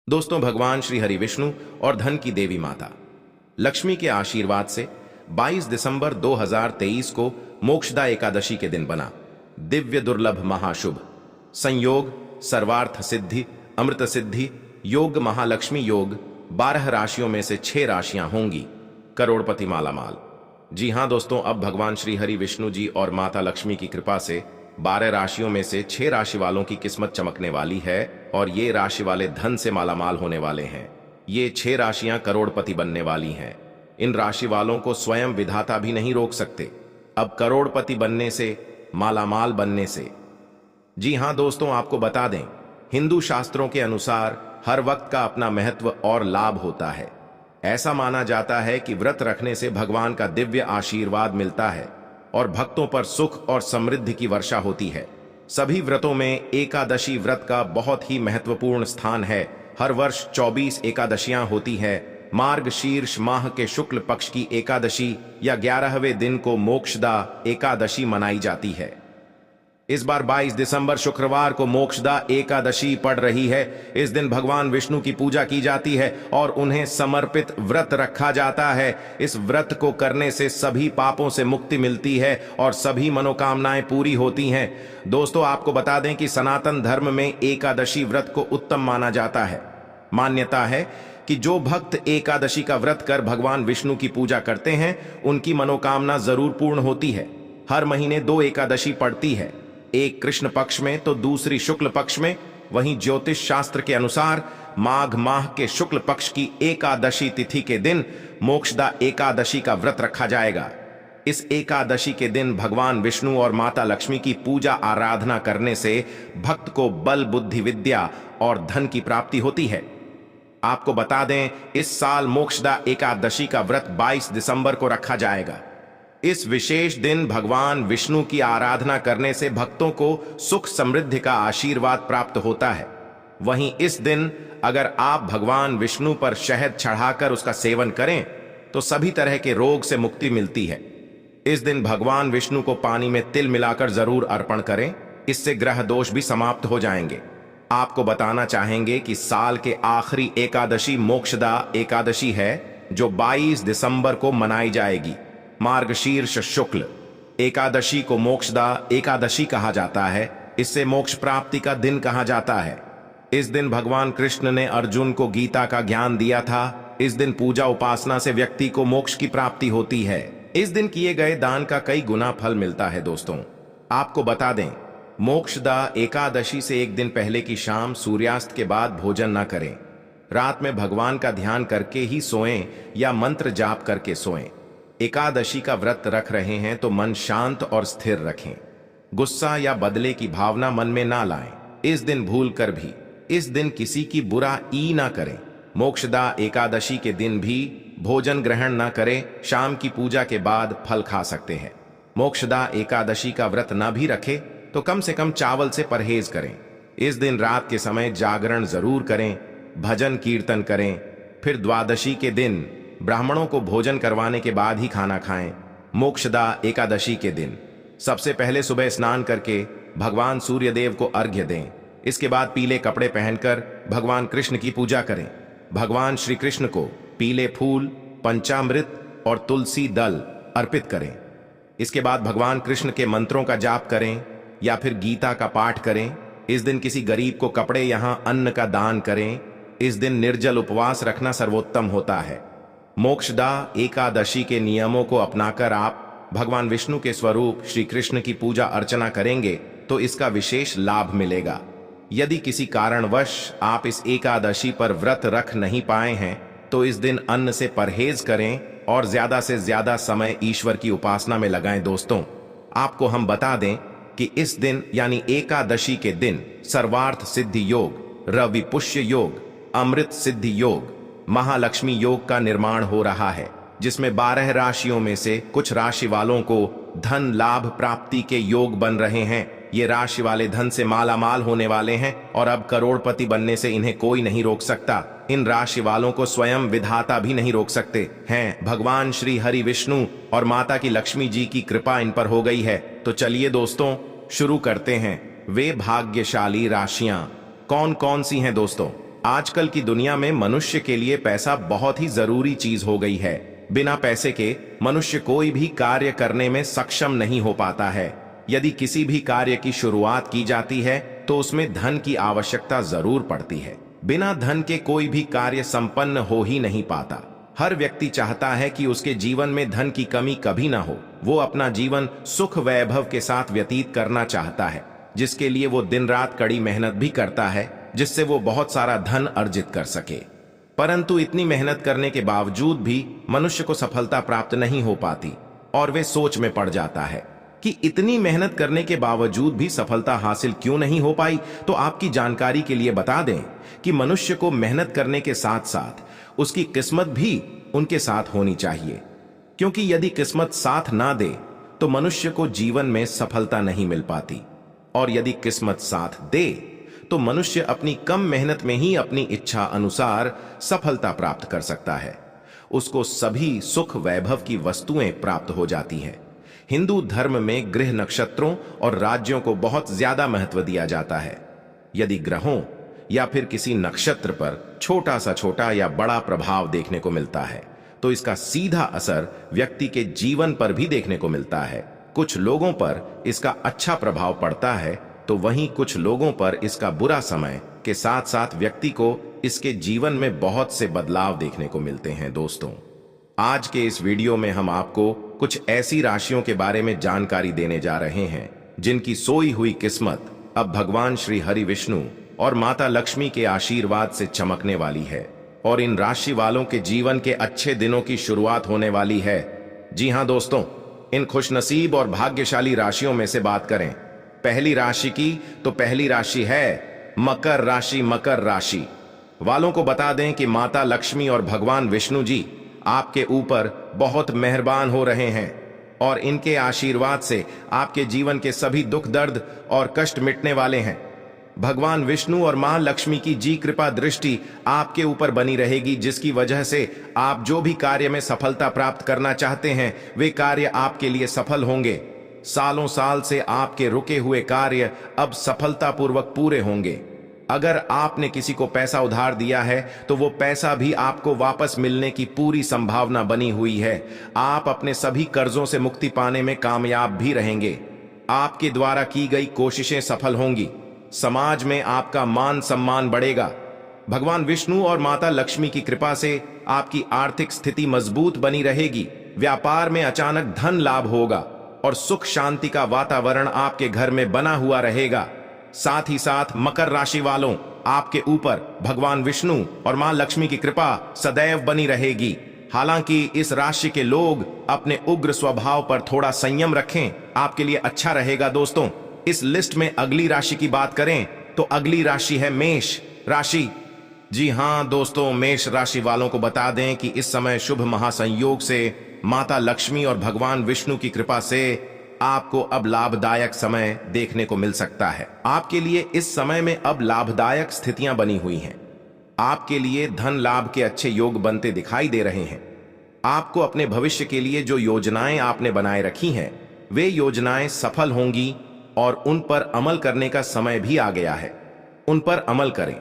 दोस्तों, भगवान श्री हरि विष्णु और धन की देवी माता लक्ष्मी के आशीर्वाद से 22 दिसंबर 2023 को मोक्षदा एकादशी के दिन बना। दिव्य दुर्लभ महाशुभ संयोग सर्वार्थ सिद्धि अमृत सिद्धि योग महालक्ष्मी योग 12 राशियों में से 6 राशियां होंगी करोड़पति मालामाल। जी हां दोस्तों, अब भगवान श्री हरि विष्णु जी और माता लक्ष्मी की कृपा से 12 राशियों में से 6 राशि वालों की किस्मत चमकने वाली है और ये राशि वाले धन से मालामाल होने वाले हैं। ये 6 राशियां करोड़पति बनने वाली हैं। इन राशि वालों को स्वयं विधाता भी नहीं रोक सकते, अब करोड़पति बनने से, मालामाल बनने से। जी हां दोस्तों, आपको बता दें, हिंदू शास्त्रों के अनुसार हर वक्त का अपना महत्व और लाभ होता है। ऐसा माना जाता है कि व्रत रखने से भगवान का दिव्य आशीर्वाद मिलता है और भक्तों पर सुख और समृद्धि की वर्षा होती है। सभी व्रतों में एकादशी व्रत का बहुत ही महत्वपूर्ण स्थान है। हर वर्ष 24 एकादशियां होती है। मार्गशीर्ष माह के शुक्ल पक्ष की एकादशी या 11वें दिन को मोक्षदा एकादशी मनाई जाती है। इस बार 22 दिसंबर शुक्रवार को मोक्षदा एकादशी पड़ रही है। इस दिन भगवान विष्णु की पूजा की जाती है और उन्हें समर्पित व्रत रखा जाता है। इस व्रत को करने से सभी पापों से मुक्ति मिलती है और सभी मनोकामनाएं पूरी होती हैं। दोस्तों, आपको बता दें कि सनातन धर्म में एकादशी व्रत को उत्तम माना जाता है। मान्यता है कि जो भक्त एकादशी का व्रत कर भगवान विष्णु की पूजा करते हैं, उनकी मनोकामना जरूर पूर्ण होती है। हर महीने 2 एकादशी पड़ती है, एक कृष्ण पक्ष में तो दूसरी शुक्ल पक्ष में। वहीं ज्योतिष शास्त्र के अनुसार माघ माह के शुक्ल पक्ष की एकादशी तिथि के दिन मोक्षदा एकादशी का व्रत रखा जाएगा। इस एकादशी के दिन भगवान विष्णु और माता लक्ष्मी की पूजा आराधना करने से भक्त को बल बुद्धि विद्या और धन की प्राप्ति होती है। आपको बता दें, इस साल मोक्षदा एकादशी का व्रत 22 दिसंबर को रखा जाएगा। इस विशेष दिन भगवान विष्णु की आराधना करने से भक्तों को सुख समृद्धि का आशीर्वाद प्राप्त होता है। वहीं इस दिन अगर आप भगवान विष्णु पर शहद चढ़ाकर उसका सेवन करें तो सभी तरह के रोग से मुक्ति मिलती है। इस दिन भगवान विष्णु को पानी में तिल मिलाकर जरूर अर्पण करें, इससे ग्रह दोष भी समाप्त हो जाएंगे। आपको बताना चाहेंगे कि साल के आखिरी एकादशी मोक्षदा एकादशी है, जो 22 दिसंबर को मनाई जाएगी। मार्गशीर्ष शुक्ल एकादशी को मोक्षदा एकादशी कहा जाता है। इससे मोक्ष प्राप्ति का दिन कहा जाता है। इस दिन भगवान कृष्ण ने अर्जुन को गीता का ज्ञान दिया था। इस दिन पूजा उपासना से व्यक्ति को मोक्ष की प्राप्ति होती है। इस दिन किए गए दान का कई गुना फल मिलता है। दोस्तों, आपको बता दें, मोक्षदा एकादशी से एक दिन पहले की शाम सूर्यास्त के बाद भोजन न करें। रात में भगवान का ध्यान करके ही सोएं या मंत्र जाप करके सोएं। एकादशी का व्रत रख रहे हैं तो मन शांत और स्थिर रखें। गुस्सा या बदले की भावना मन में ना लाएं। इस दिन भूल कर भी इस दिन किसी की बुरा ई ना करें। मोक्षदा एकादशी के दिन भी भोजन ग्रहण ना करें। शाम की पूजा के बाद फल खा सकते हैं। मोक्षदा एकादशी का व्रत ना भी रखे तो कम से कम चावल से परहेज करें। इस दिन रात के समय जागरण जरूर करें, भजन कीर्तन करें। फिर द्वादशी के दिन ब्राह्मणों को भोजन करवाने के बाद ही खाना खाएं। मोक्षदा एकादशी के दिन सबसे पहले सुबह स्नान करके भगवान सूर्य देव को अर्घ्य दें। इसके बाद पीले कपड़े पहनकर भगवान कृष्ण की पूजा करें। भगवान श्री कृष्ण को पीले फूल, पंचामृत और तुलसी दल अर्पित करें। इसके बाद भगवान कृष्ण के मंत्रों का जाप करें या फिर गीता का पाठ करें। इस दिन किसी गरीब को कपड़े यहां अन्न का दान करें। इस दिन निर्जल उपवास रखना सर्वोत्तम होता है। मोक्षदा एकादशी के नियमों को अपनाकर आप भगवान विष्णु के स्वरूप श्री कृष्ण की पूजा अर्चना करेंगे तो इसका विशेष लाभ मिलेगा। यदि किसी कारणवश आप इस एकादशी पर व्रत रख नहीं पाए हैं तो इस दिन अन्न से परहेज करें और ज्यादा से ज्यादा समय ईश्वर की उपासना में लगाएं। दोस्तों, आपको हम बता दें कि इस दिन यानी एकादशी के दिन सर्वार्थ सिद्धि योग, रवि पुष्य योग, अमृत सिद्धि योग, महालक्ष्मी योग का निर्माण हो रहा है, जिसमें 12 राशियों में से कुछ राशि वालों को धन लाभ प्राप्ति के योग बन रहे हैं। ये राशि वाले धन से मालामाल होने वाले हैं और अब करोड़पति बनने से इन्हें कोई नहीं रोक सकता। इन राशि वालों को स्वयं विधाता भी नहीं रोक सकते हैं। भगवान श्री हरि विष्णु और माता की लक्ष्मी जी की कृपा इन पर हो गई है। तो चलिए दोस्तों, शुरू करते हैं। वे भाग्यशाली राशियां कौन कौन सी हैं दोस्तों? आजकल की दुनिया में मनुष्य के लिए पैसा बहुत ही जरूरी चीज हो गई है। बिना पैसे के मनुष्य कोई भी कार्य करने में सक्षम नहीं हो पाता है। यदि किसी भी कार्य की शुरुआत की जाती है तो उसमें धन की आवश्यकता जरूर पड़ती है। बिना धन के कोई भी कार्य संपन्न हो ही नहीं पाता। हर व्यक्ति चाहता है कि उसके जीवन में धन की कमी कभी ना हो। वो अपना जीवन सुख वैभव के साथ व्यतीत करना चाहता है, जिसके लिए वो दिन रात कड़ी मेहनत भी करता है, जिससे वो बहुत सारा धन अर्जित कर सके। परंतु इतनी मेहनत करने के बावजूद भी मनुष्य को सफलता प्राप्त नहीं हो पाती और वे सोच में पड़ जाता है कि इतनी मेहनत करने के बावजूद भी सफलता हासिल क्यों नहीं हो पाई। तो आपकी जानकारी के लिए बता दें कि मनुष्य को मेहनत करने के साथ साथ उसकी किस्मत भी उनके साथ होनी चाहिए, क्योंकि यदि किस्मत साथ ना दे तो मनुष्य को जीवन में सफलता नहीं मिल पाती, और यदि किस्मत साथ दे तो मनुष्य अपनी कम मेहनत में ही अपनी इच्छा अनुसार सफलता प्राप्त कर सकता है। उसको सभी सुख वैभव की वस्तुएं प्राप्त हो जाती हैं। हिंदू धर्म में ग्रह नक्षत्रों और राज्यों को बहुत ज्यादा महत्व दिया जाता है। यदि ग्रहों या फिर किसी नक्षत्र पर छोटा सा छोटा या बड़ा प्रभाव देखने को मिलता है तो इसका सीधा असर व्यक्ति के जीवन पर भी देखने को मिलता है। कुछ लोगों पर इसका अच्छा प्रभाव पड़ता है तो वहीं कुछ लोगों पर इसका बुरा समय के साथ साथ व्यक्ति को इसके जीवन में बहुत से बदलाव देखने को मिलते हैं। दोस्तों, आज के इस वीडियो में हम आपको कुछ ऐसी राशियों के बारे में जानकारी देने जा रहे हैं जिनकी सोई हुई किस्मत अब भगवान श्री हरि विष्णु और माता लक्ष्मी के आशीर्वाद से चमकने वाली है और इन राशि वालों के जीवन के अच्छे दिनों की शुरुआत होने वाली है। जी हां दोस्तों, इन खुशनसीब और भाग्यशाली राशियों में से बात करें पहली राशि की तो पहली राशि है मकर राशि। मकर राशि वालों को बता दें कि माता लक्ष्मी और भगवान विष्णु जी आपके ऊपर बहुत मेहरबान हो रहे हैं और इनके आशीर्वाद से आपके जीवन के सभी दुख दर्द और कष्ट मिटने वाले हैं। भगवान विष्णु और मां लक्ष्मी की जी कृपा दृष्टि आपके ऊपर बनी रहेगी, जिसकी वजह से आप जो भी कार्य में सफलता प्राप्त करना चाहते हैं वे कार्य आपके लिए सफल होंगे। सालों साल से आपके रुके हुए कार्य अब सफलतापूर्वक पूरे होंगे। अगर आपने किसी को पैसा उधार दिया है तो वो पैसा भी आपको वापस मिलने की पूरी संभावना बनी हुई है। आप अपने सभी कर्जों से मुक्ति पाने में कामयाब भी रहेंगे। आपके द्वारा की गई कोशिशें सफल होंगी। समाज में आपका मान सम्मान बढ़ेगा। भगवान विष्णु और माता लक्ष्मी की कृपा से आपकी आर्थिक स्थिति मजबूत बनी रहेगी। व्यापार में अचानक धन लाभ होगा और सुख शांति का वातावरण आपके घर में बना हुआ रहेगा। साथ ही साथ मकर राशि वालों, आपके ऊपर भगवान विष्णु और मां लक्ष्मी की कृपा सदैव बनी रहेगी। हालांकि इस राशि के लोग अपने उग्र स्वभाव पर थोड़ा संयम रखें, आपके लिए अच्छा रहेगा। दोस्तों, इस लिस्ट में अगली राशि की बात करें तो अगली राशि है मेष राशि। जी हां दोस्तों, मेष राशि वालों को बता दें कि इस समय शुभ महासंयोग से माता लक्ष्मी और भगवान विष्णु की कृपा से आपको अब लाभदायक समय देखने को मिल सकता है। आपके लिए इस समय में अब लाभदायक स्थितियां बनी हुई हैं। आपके लिए धन लाभ के अच्छे योग बनते दिखाई दे रहे हैं। आपको अपने भविष्य के लिए जो योजनाएं आपने बनाए रखी हैं वे योजनाएं सफल होंगी और उन पर अमल करने का समय भी आ गया है। उन पर अमल करें,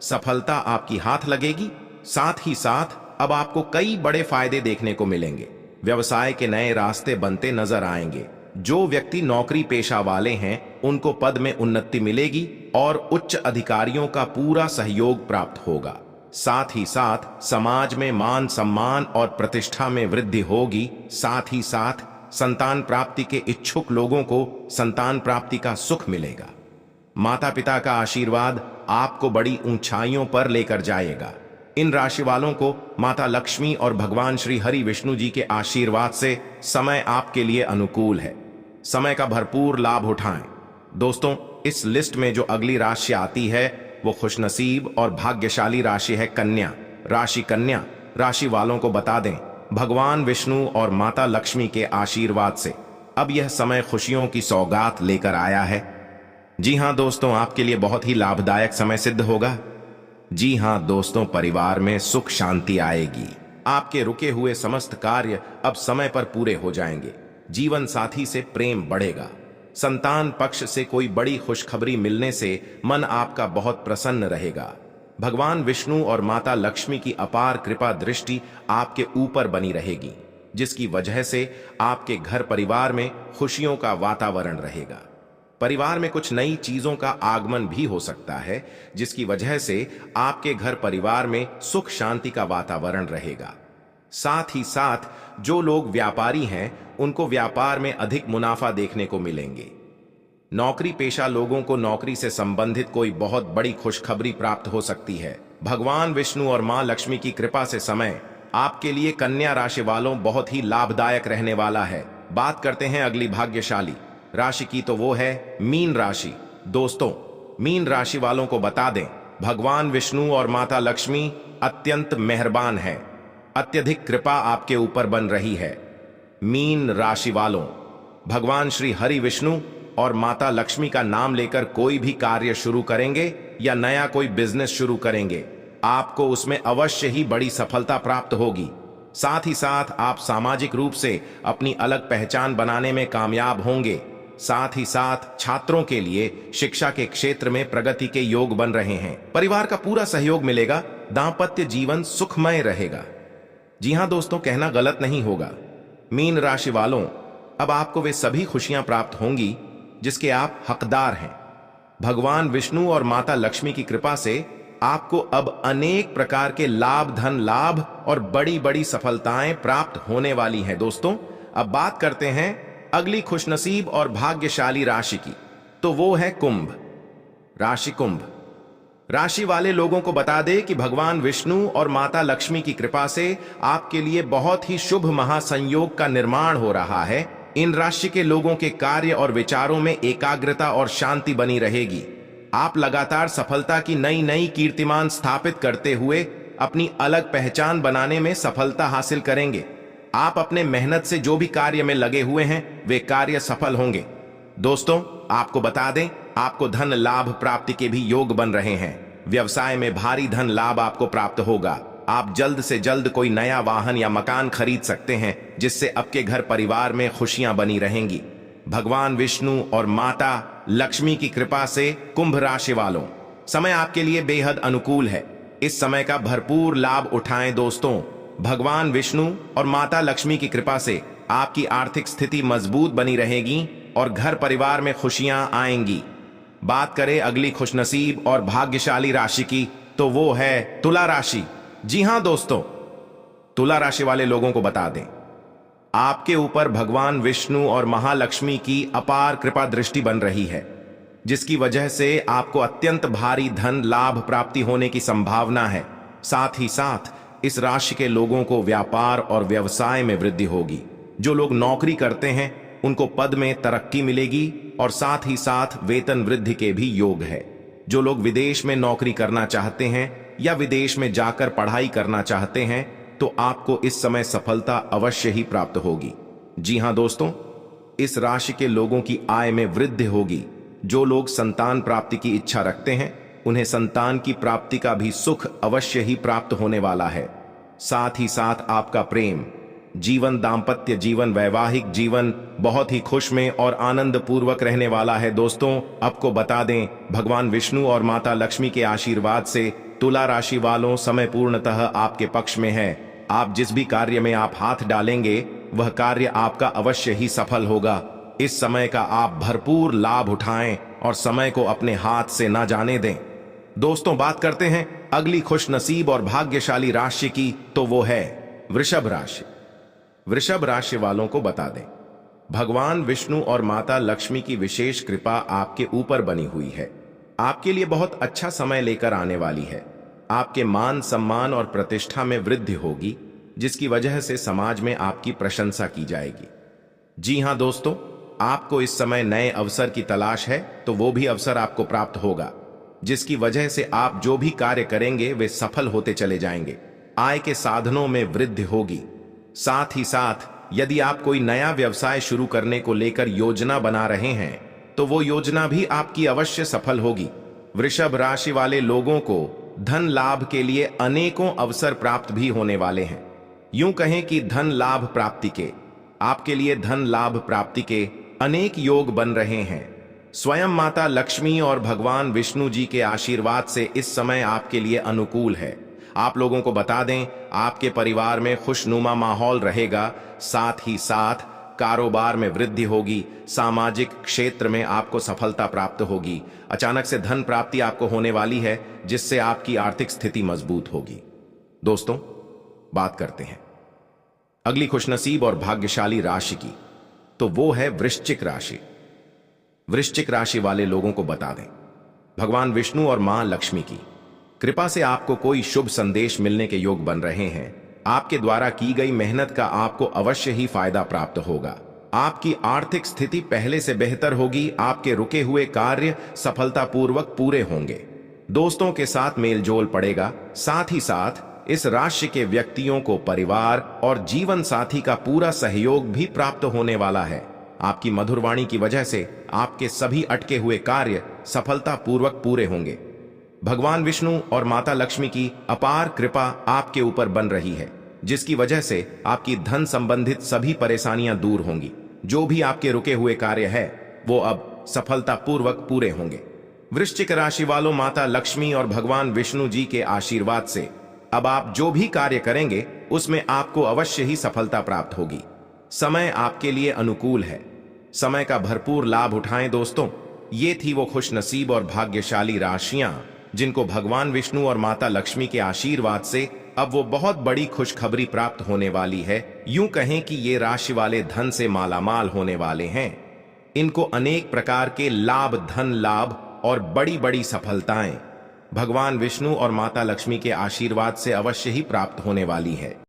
सफलता आपकी हाथ लगेगी। साथ ही साथ अब आपको कई बड़े फायदे देखने को मिलेंगे। व्यवसाय के नए रास्ते बनते नजर आएंगे। जो व्यक्ति नौकरी पेशा वाले हैं उनको पद में उन्नति मिलेगी और उच्च अधिकारियों का पूरा सहयोग प्राप्त होगा। साथ ही साथ समाज में मान सम्मान और प्रतिष्ठा में वृद्धि होगी। साथ ही साथ संतान प्राप्ति के इच्छुक लोगों को संतान प्राप्ति का सुख मिलेगा। माता पिता का आशीर्वाद आपको बड़ी ऊंचाइयों पर लेकर जाएगा। इन राशि वालों को माता लक्ष्मी और भगवान श्री हरि विष्णु जी के आशीर्वाद से समय आपके लिए अनुकूल है। समय का भरपूर लाभ उठाएं। दोस्तों, इस लिस्ट में जो अगली राशि आती है वो खुशनसीब और भाग्यशाली राशि है कन्या राशि। कन्या राशि वालों को बता दें, भगवान विष्णु और माता लक्ष्मी के आशीर्वाद से अब यह समय खुशियों की सौगात लेकर आया है। जी हां दोस्तों, आपके लिए बहुत ही लाभदायक समय सिद्ध होगा। जी हां दोस्तों, परिवार में सुख शांति आएगी। आपके रुके हुए समस्त कार्य अब समय पर पूरे हो जाएंगे। जीवन साथी से प्रेम बढ़ेगा। संतान पक्ष से कोई बड़ी खुशखबरी मिलने से मन आपका बहुत प्रसन्न रहेगा। भगवान विष्णु और माता लक्ष्मी की अपार कृपा दृष्टि आपके ऊपर बनी रहेगी, जिसकी वजह से आपके घर परिवार में खुशियों का वातावरण रहेगा। परिवार में कुछ नई चीजों का आगमन भी हो सकता है, जिसकी वजह से आपके घर परिवार में सुख शांति का वातावरण रहेगा। साथ ही साथ जो लोग व्यापारी हैं, उनको व्यापार में अधिक मुनाफा देखने को मिलेंगे। नौकरी पेशा लोगों को नौकरी से संबंधित कोई बहुत बड़ी खुशखबरी प्राप्त हो सकती है। भगवान विष्णु और मां लक्ष्मी की कृपा से समय आपके लिए कन्या राशि वालों बहुत ही लाभदायक रहने वाला है। बात करते हैं अगली भाग्यशाली राशि की, तो वो है मीन राशि। दोस्तों, मीन राशि वालों को बता दें, भगवान विष्णु और माता लक्ष्मी अत्यंत मेहरबान है। अत्यधिक कृपा आपके ऊपर बन रही है। मीन राशि वालों, भगवान श्री हरि विष्णु और माता लक्ष्मी का नाम लेकर कोई भी कार्य शुरू करेंगे या नया कोई बिजनेस शुरू करेंगे, आपको उसमें अवश्य ही बड़ी सफलता प्राप्त होगी। साथ ही साथ आप सामाजिक रूप से अपनी अलग पहचान बनाने में कामयाब होंगे। साथ ही साथ छात्रों के लिए शिक्षा के क्षेत्र में प्रगति के योग बन रहे हैं। परिवार का पूरा सहयोग मिलेगा। दांपत्य जीवन सुखमय रहेगा। जी हां दोस्तों, कहना गलत नहीं होगा। मीन राशि वालों, अब आपको वे सभी खुशियां प्राप्त होंगी जिसके आप हकदार हैं। भगवान विष्णु और माता लक्ष्मी की कृपा से आपको अब अनेक प्रकार के लाभ, धन लाभ और बड़ी बड़ी सफलताएं प्राप्त होने वाली हैं। दोस्तों, अब बात करते हैं अगली खुशनसीब और भाग्यशाली राशि की, तो वो है कुंभ राशि। कुंभ राशि वाले लोगों को बता दें कि भगवान विष्णु और माता लक्ष्मी की कृपा से आपके लिए बहुत ही शुभ महासंयोग का निर्माण हो रहा है। इन राशि के लोगों के कार्य और विचारों में एकाग्रता और शांति बनी रहेगी। आप लगातार सफलता की नई नई कीर्तिमान स्थापित करते हुए अपनी अलग पहचान बनाने में सफलता हासिल करेंगे। आप अपने मेहनत से जो भी कार्य में लगे हुए हैं, वे कार्य सफल होंगे। दोस्तों, आपको बता दें, आपको धन लाभ प्राप्ति के भी योग बन रहे हैं। व्यवसाय में भारी धन लाभ आपको प्राप्त होगा। आप जल्द से जल्द कोई नया वाहन या मकान खरीद सकते हैं, जिससे आपके घर परिवार में खुशियां बनी रहेंगी। भगवान विष्णु और माता लक्ष्मी की कृपा से कुंभ राशि वालों, समय आपके लिए बेहद अनुकूल है। इस समय का भरपूर लाभ उठाएं। दोस्तों, भगवान विष्णु और माता लक्ष्मी की कृपा से आपकी आर्थिक स्थिति मजबूत बनी रहेगी और घर परिवार में खुशियां आएंगी। बात करें अगली खुशनसीब और भाग्यशाली राशि की, तो वो है तुला राशि। जी हां दोस्तों, तुला राशि वाले लोगों को बता दें, आपके ऊपर भगवान विष्णु और महालक्ष्मी की अपार कृपा दृष्टि बन रही है, जिसकी वजह से आपको अत्यंत भारी धन लाभ प्राप्ति होने की संभावना है। साथ ही साथ इस राशि के लोगों को व्यापार और व्यवसाय में वृद्धि होगी। जो लोग नौकरी करते हैं, उनको पद में तरक्की मिलेगी और साथ ही साथ वेतन वृद्धि के भी योग है। जो लोग विदेश में नौकरी करना चाहते हैं या विदेश में जाकर पढ़ाई करना चाहते हैं, तो आपको इस समय सफलता अवश्य ही प्राप्त होगी। जी हां दोस्तों, इस राशि के लोगों की आय में वृद्धि होगी। जो लोग संतान प्राप्ति की इच्छा रखते हैं, उन्हें संतान की प्राप्ति का भी सुख अवश्य ही प्राप्त होने वाला है। साथ ही साथ आपका प्रेम जीवन, दांपत्य जीवन, वैवाहिक जीवन बहुत ही खुशमय और आनंद पूर्वक रहने वाला है। दोस्तों, आपको बता दें, भगवान विष्णु और माता लक्ष्मी के आशीर्वाद से तुला राशि वालों समय पूर्णतः आपके पक्ष में है। आप जिस भी कार्य में आप हाथ डालेंगे, वह कार्य आपका अवश्य ही सफल होगा। इस समय का आप भरपूर लाभ उठाएं और समय को अपने हाथ से ना जाने दें। दोस्तों, बात करते हैं अगली खुशनसीब और भाग्यशाली राशि की, तो वो है वृषभ राशि। वृषभ राशि वालों को बता दें, भगवान विष्णु और माता लक्ष्मी की विशेष कृपा आपके ऊपर बनी हुई है। आपके लिए बहुत अच्छा समय लेकर आने वाली है। आपके मान सम्मान और प्रतिष्ठा में वृद्धि होगी, जिसकी वजह से समाज में आपकी प्रशंसा की जाएगी। जी हां दोस्तों, आपको इस समय नए अवसर की तलाश है, तो वो भी अवसर आपको प्राप्त होगा, जिसकी वजह से आप जो भी कार्य करेंगे वे सफल होते चले जाएंगे। आय के साधनों में वृद्धि होगी। साथ ही साथ यदि आप कोई नया व्यवसाय शुरू करने को लेकर योजना बना रहे हैं, तो वो योजना भी आपकी अवश्य सफल होगी। वृषभ राशि वाले लोगों को धन लाभ के लिए अनेकों अवसर प्राप्त भी होने वाले हैं। यूं कहें कि धन लाभ प्राप्ति के आपके लिए धन लाभ प्राप्ति के अनेक योग बन रहे हैं। स्वयं माता लक्ष्मी और भगवान विष्णु जी के आशीर्वाद से इस समय आपके लिए अनुकूल है। आप लोगों को बता दें, आपके परिवार में खुशनुमा माहौल रहेगा। साथ ही साथ कारोबार में वृद्धि होगी। सामाजिक क्षेत्र में आपको सफलता प्राप्त होगी। अचानक से धन प्राप्ति आपको होने वाली है, जिससे आपकी आर्थिक स्थिति मजबूत होगी। दोस्तों, बात करते हैं अगली खुशनसीब और भाग्यशाली राशि की, तो वो है वृश्चिक राशि। वृश्चिक राशि वाले लोगों को बता दें, भगवान विष्णु और मां लक्ष्मी की कृपा से आपको कोई शुभ संदेश मिलने के योग बन रहे हैं। आपके द्वारा की गई मेहनत का आपको अवश्य ही फायदा प्राप्त होगा। आपकी आर्थिक स्थिति पहले से बेहतर होगी। आपके रुके हुए कार्य सफलतापूर्वक पूरे होंगे। दोस्तों के साथ मेलजोल पड़ेगा। साथ ही साथ इस राशि के व्यक्तियों को परिवार और जीवन साथी का पूरा सहयोग भी प्राप्त होने वाला है। आपकी मधुर वाणी की वजह से आपके सभी अटके हुए कार्य सफलतापूर्वक पूरे होंगे। भगवान विष्णु और माता लक्ष्मी की अपार कृपा आपके ऊपर बन रही है, जिसकी वजह से आपकी धन संबंधित सभी परेशानियां दूर होंगी। जो भी आपके रुके हुए कार्य है वो अब सफलतापूर्वक पूरे होंगे। वृश्चिक राशि वालों, माता लक्ष्मी और भगवान विष्णु जी के आशीर्वाद से अब आप जो भी कार्य करेंगे उसमें आपको अवश्य ही सफलता प्राप्त होगी। समय आपके लिए अनुकूल है। समय का भरपूर लाभ उठाएं। दोस्तों, ये थी वो खुश नसीब और भाग्यशाली राशियां जिनको भगवान विष्णु और माता लक्ष्मी के आशीर्वाद से अब वो बहुत बड़ी खुशखबरी प्राप्त होने वाली है। यूं कहें कि ये राशि वाले धन से मालामाल होने वाले हैं। इनको अनेक प्रकार के लाभ, धन लाभ और बड़ी बड़ी सफलताएं भगवान विष्णु और माता लक्ष्मी के आशीर्वाद से अवश्य ही प्राप्त होने वाली है।